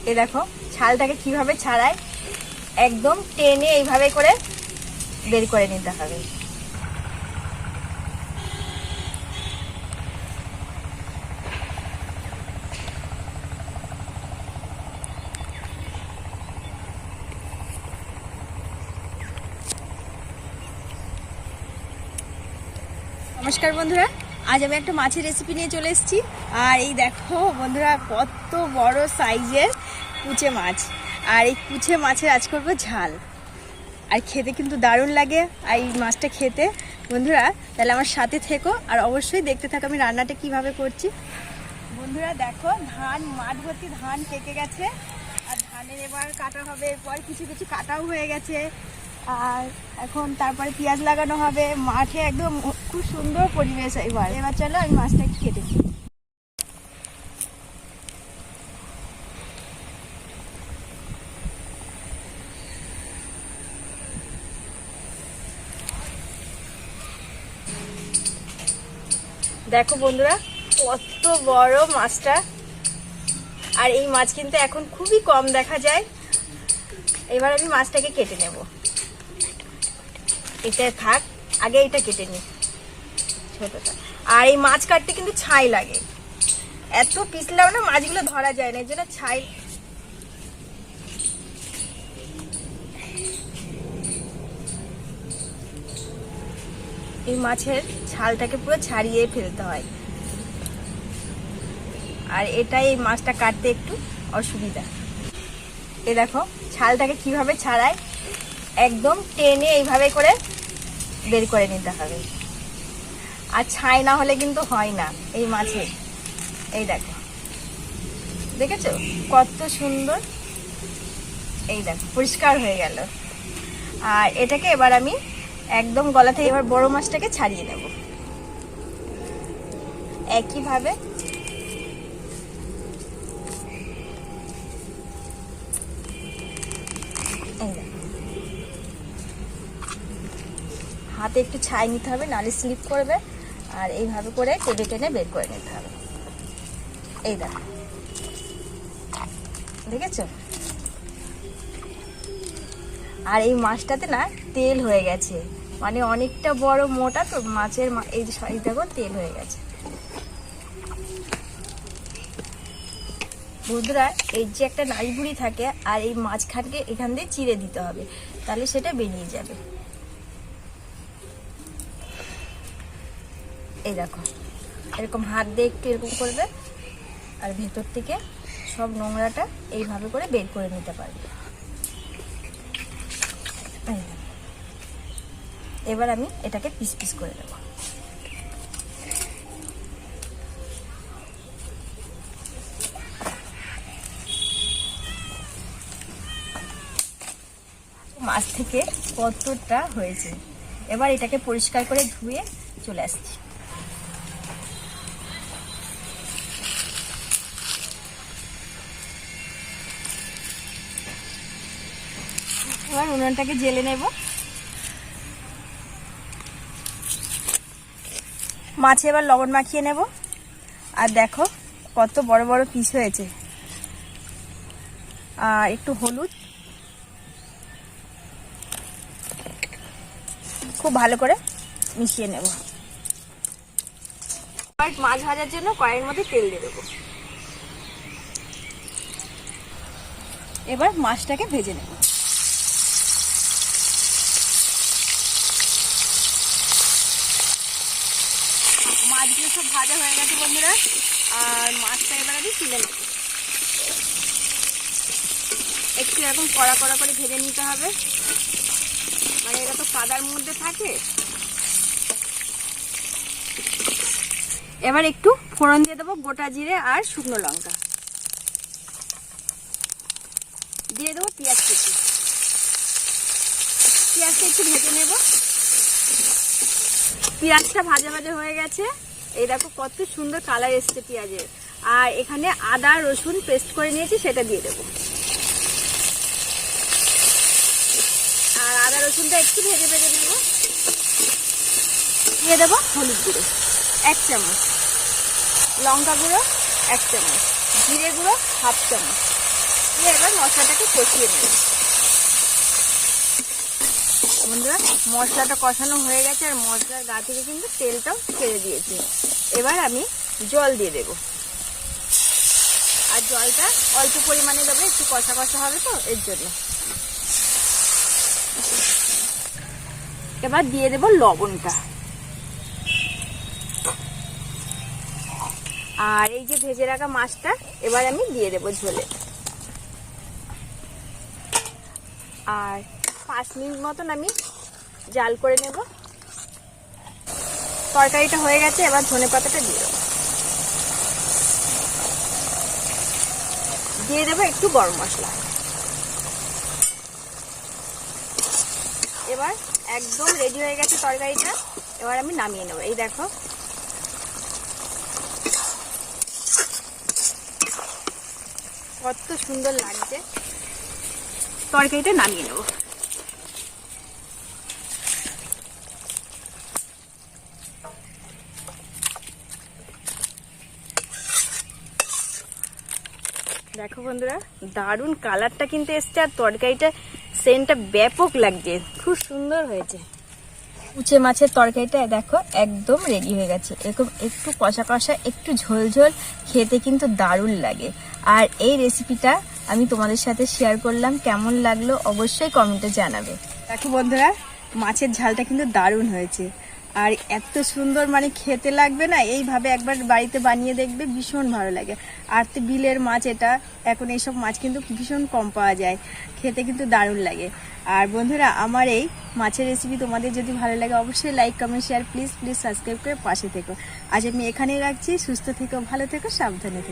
এই দেখো ছালটাকে কিভাবে ছাড়ায়, একদম টেনে এইভাবে করে বের করে নিতে হবে। নমস্কার বন্ধুরা, আজ আমি একটা মাছের রেসিপি নিয়ে চলে এসেছি। আর এই দেখো বন্ধুরা, কত বড় সাইজের কুচে মাছ। আর এই কুচে মাছের আজ করবো ঝাল। আর খেতে কিন্তু দারুণ লাগে আর এই মাছটা খেতে। বন্ধুরা তাহলে আমার সাথে থেকো আর অবশ্যই দেখতে থাকো আমি রান্নাটা কিভাবে করছি। বন্ধুরা দেখো, ধান মাঠ ভর্তি ধান পেকে গেছে আর ধানের এবার কাটা হবে। এরপর কিছু কিছু কাটাও হয়ে গেছে। আর এখন তারপরে পেঁয়াজ লাগানো হবে। মাঠে একদম খুব সুন্দর পরিবেশ। এবার চলো আমি মাছটা কেটে দিই। দেখো বন্ধুরা, কত বড় মাছটা। আর এই মাছ কিন্তু এখন খুবই কম দেখা যায়। এবার আমি মাছটাকে কেটে নেব। এটা থাক, আগে এটা কেটে নিই ছোটটা। আর এই মাছ কাটতে কিন্তু ছাই লাগে, এত পিছলাও না মাছগুলো ধরা যায় না, এর জন্য ছাই। এই মাছের ছালটাকে পুরো ছাড়িয়ে ফেলতে হয়। আর এটাই এই মাছটা কাটতে একটু অসুবিধা। এই দেখো ছালটাকে কিভাবে ছাড়ায়, একদম টেনে এইভাবে করে বের করে নিতে হবে। আর ছাই না হলে কিন্তু হয় না এই মাছের। এই দেখো, দেখেছো কত সুন্দর। এই দেখো পরিষ্কার হয়ে গেল। আর এটাকে এবার আমি একদম গলা থেকে এবার বড় মাছটাকে ছাড়িয়ে নেব একইভাবে। হাতে একটু ছাই নিতে হবে, নাহলে স্লিপ করবে। আর এইভাবে করে টেনে টেনে বের করে নিতে হবে। এই দেখো, দেখেছো? আর এই মাছটাতে না তেল হয়ে গেছে, মানে অনেকটা বড় মোটা তো মাছের। এই দেখো তেল হয়ে গেছে। বন্ধুরা এই যে একটা নাড়িভুড়ি থাকে, আর এই মাছখানকে এখান দিয়ে চিড়ে দিতে হবে, তাহলে সেটা বেরিয়ে যাবে। এই দেখো এরকম হাত দিয়ে একটু এরকম করবে, আর ভেতর থেকে সব নোংরাটা এইভাবে করে বের করে নিতে পারবে। এবার আমি এটাকে পিস পিস করে দেব। মাছ থেকে কতটা হয়েছে। এবার এটাকে পরিষ্কার করে ধুয়ে চলে আসছি। এবার উনুনটাকে জেলে নেব। মাছে এবার লবণ মাখিয়ে নেব। আর দেখো কত বড় বড় পিস হয়েছে। আর একটু হলুদ, খুব ভালো করে মিশিয়ে নেব। মাছ ভাজার জন্য কড়াইয়ের মধ্যে তেল দিয়ে দেবো। এবার মাছটাকে ভেজে নেব। মাছগুলো সব ভাজা হয়ে গেছে বন্ধুরা। আর মাছটা এবার আমি তুলে নেব। একটু এরকম কড়া কড়া করে ভেজে নিতে হবে, মানে এটা তো কাদার মধ্যে থাকে। এবার একটু ফোড়ন দিয়ে দেবো, গোটা জিরে আর শুকনো লঙ্কা দিয়ে দেবো। পেঁয়াজ কুচি, পেঁয়াজটা একটু ভেজে নেব। পেঁয়াজটা ভাজা ভাজা হয়ে গেছে। এই দেখো কত সুন্দর কালার এসছে পেঁয়াজের। আর এখানে আদা রসুন পেস্ট করে নিয়েছি, সেটা দিয়ে দেবো। আর আদা রসুনটা একটু ভেজে ভেজে নেব। দিয়ে দেবো হলুদ গুঁড়ো 1 চামচ, লঙ্কা গুঁড়ো 1 চামচ, জিরে গুঁড়ো 1/2 চামচ, দিয়ে এবার মশলাটাকে কষিয়ে নেব। বন্ধুরা মশলাটা কষানো হয়ে গেছে আর মশলার গা থেকে কিন্তু তেলটাও ছেড়ে দিয়েছি। এবার আমি জল দিয়ে দেব, আর জলটা অল্প পরিমাণে দেবো, একটু কষা কষা হবে তো এর জন্য। এবার দিয়ে দেব লবণটা, আর এই যে ভেজে রাখা মাছটা এবার আমি দিয়ে দেব ঝোলে। আর 5 মিনিট মতন আমি জাল করে নেব। তরকারিটা হয়ে গেছে, এবার ধনেপাতাটা দিয়ে দেবো। দিয়ে দেবো একটু গরম মশলা। এবার একদম রেডি হয়ে গেছে তরকারিটা, এবার আমি নামিয়ে নেব। এই দেখো কত সুন্দর লাগছে, তরকারিটা নামিয়ে নেব। দেখো বন্ধুরা দারুণ কালারটা কিন্তু এসছে, আর তরকারিটা সেন্টটা ব্যাপক লাগছে, খুব সুন্দর হয়েছে। উচে মাছের তরকারিটা দেখো একদম রেডি হয়ে গেছে। এরকম একটু কষা কষা একটু ঝোল ঝোল খেতে কিন্তু দারুণ লাগে। আর এই রেসিপিটা আমি তোমাদের সাথে শেয়ার করলাম, কেমন লাগলো অবশ্যই কমেন্টে জানাবে। দেখো বন্ধুরা মাছের ঝালটা কিন্তু দারুণ হয়েছে, আর এত সুন্দর মানে খেতে লাগবে না, এইভাবে একবার বাড়িতে বানিয়ে দেখবে, ভীষণ ভালো লাগে। আর তো বিলের মাছ এটা, এখন এইসব মাছ কিন্তু ভীষণ কম পাওয়া যায়, খেতে কিন্তু দারুণ লাগে। আর বন্ধুরা আমার এই মাছের রেসিপি তোমাদের যদি ভালো লাগে অবশ্যই like comment share please subscribe করে পাশে থেকো। আজ আমি এখানেই রাখছি, সুস্থ থেকো, ভালো থেকো, সাবধানে থেকো।